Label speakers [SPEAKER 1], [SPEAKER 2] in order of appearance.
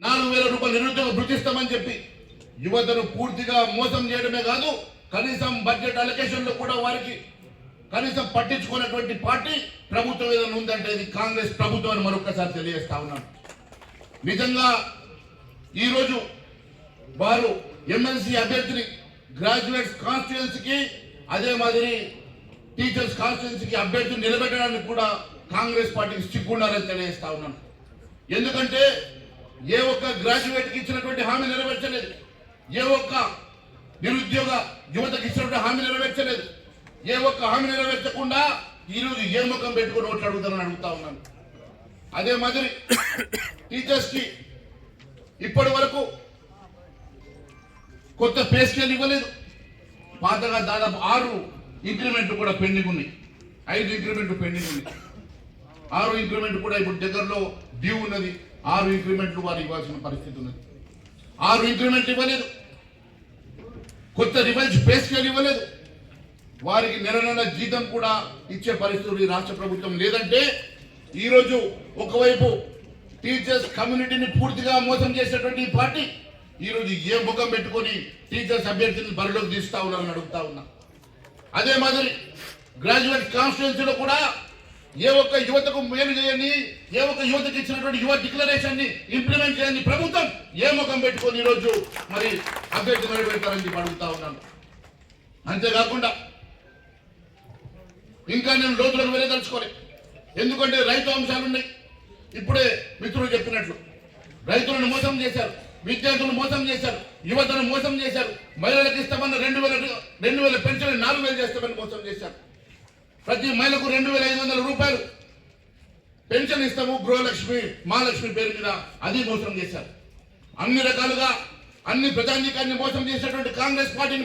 [SPEAKER 1] 4,000 రూపాయలు నిరుద్యోగ భృతి ఇస్తామని చెప్పి యువతను పూర్తిగా మోసం చేయడమే కాదు, కనీసం బడ్జెట్ అలొకేషన్ లో కూడా వారికి కనీసం పట్టించుకున్నటువంటి పార్టీ ప్రభుత్వం ఏదైనా ఉందంటే ఇది కాంగ్రెస్ ప్రభుత్వం అని మరొకసారి తెలియజేస్తా ఉన్నాను. నిజంగా ఈరోజు వారు ఎమ్మెల్సీ అభ్యర్థిని గ్రాడ్యుయేట్స్ కాన్స్టిట్యుయెన్సీకి అదే మాదిరి టీచర్స్ కాన్స్టిట్యుయెన్సీకి అభ్యర్థిని నిలబెట్టడానికి కూడా కాంగ్రెస్ పార్టీకి సిగ్గుండాలని తెలియజేస్తా ఉన్నాను. ఎందుకంటే ఏ ఒక్క గ్రాడ్యుయేట్కి ఇచ్చినటువంటి హామీ నెరవేర్చలేదు, ఏ ఒక్క నిరుద్యోగ యువతకి ఇచ్చినటువంటి హామీ నెరవేర్చలేదు, ఏ ఒక్క హామీ నెరవేర్చకుండా ఈరోజు ఏ ముఖం పెట్టుకుని ఓట్లు అడుగుతారని అడుగుతా ఉన్నాను. అదే మాదిరి టీచర్స్ కి ఇప్పటి వరకు కొత్త పే స్కేల్ ఇవ్వలేదు, పాతగా దాదాపు 6 ఇంక్రిమెంట్ కూడా పెండింగ్ ఉన్నాయి, 5 ఇంక్రిమెంట్ పెండింగ్ ఉంది, 6 ఇంక్రిమెంట్ కూడా ఇప్పుడు దగ్గరలో డ్యూ ఉన్నది, 6 ఇంక్రిమెంట్లు వారు ఇవ్వాల్సిన పరిస్థితి ఉన్నది. 6 ఇంక్రిమెంట్లు ఇవ్వలేదు, కొత్త రివైజ్ పే స్కేల్ ఇవ్వలేదు, వారికి నెల జీతం కూడా ఇచ్చే పరిస్థితులు ఈ రాష్ట్ర ప్రభుత్వం లేదంటే ఈరోజు ఒకవైపు టీచర్స్ కమ్యూనిటీని పూర్తిగా మోసం చేసేటువంటి ఈ పార్టీ ఈరోజు ఏ ముఖం పెట్టుకొని టీచర్స్ అభ్యర్థిని బరిలోకి తీస్తా ఉన్నారని అడుగుతా ఉన్నా. అదే మాదిరి గ్రాడ్యుయేట్ కాన్స్టిట్యుయెన్సీలో కూడా ఏ ఒక్క యువతకు మేలు చేయని, ఏ ఒక్క యువతకు ఇచ్చినటువంటి యువ డిక్లరేషన్ ని ఇంప్లిమెంట్ చేయని ప్రభుత్వం ఏ ముఖం పెట్టుకొని ఈరోజు మరి అభ్యర్థి నిలబెడతారని చెప్పి అడుగుతా ఉన్నాను. అంతేకాకుండా ఇంకా నేను లోతులకు వెళ్ళదలుచుకోలే, ఎందుకంటే రైతు అంశాలు ఉన్నాయి. ఇప్పుడే మిత్రులు చెప్పినట్లు రైతులను మోసం చేశారు, విద్యార్థులను మోసం చేశారు, యువతను మోసం చేశారు, మహిళలకు ఇస్తామన్న 2,000 పెన్షన్ 4,000 చేస్తామని మోసం చేశారు. ప్రతి మహిళకు 2,500 రూపాయలు పెన్షన్ ఇస్తాము గృహలక్ష్మి మహాలక్ష్మి పేరు మీద, అది మోసం చేశారు. అన్ని రకాలుగా అన్ని ప్రజానీకాన్ని మోసం చేసేటువంటి కాంగ్రెస్ పార్టీని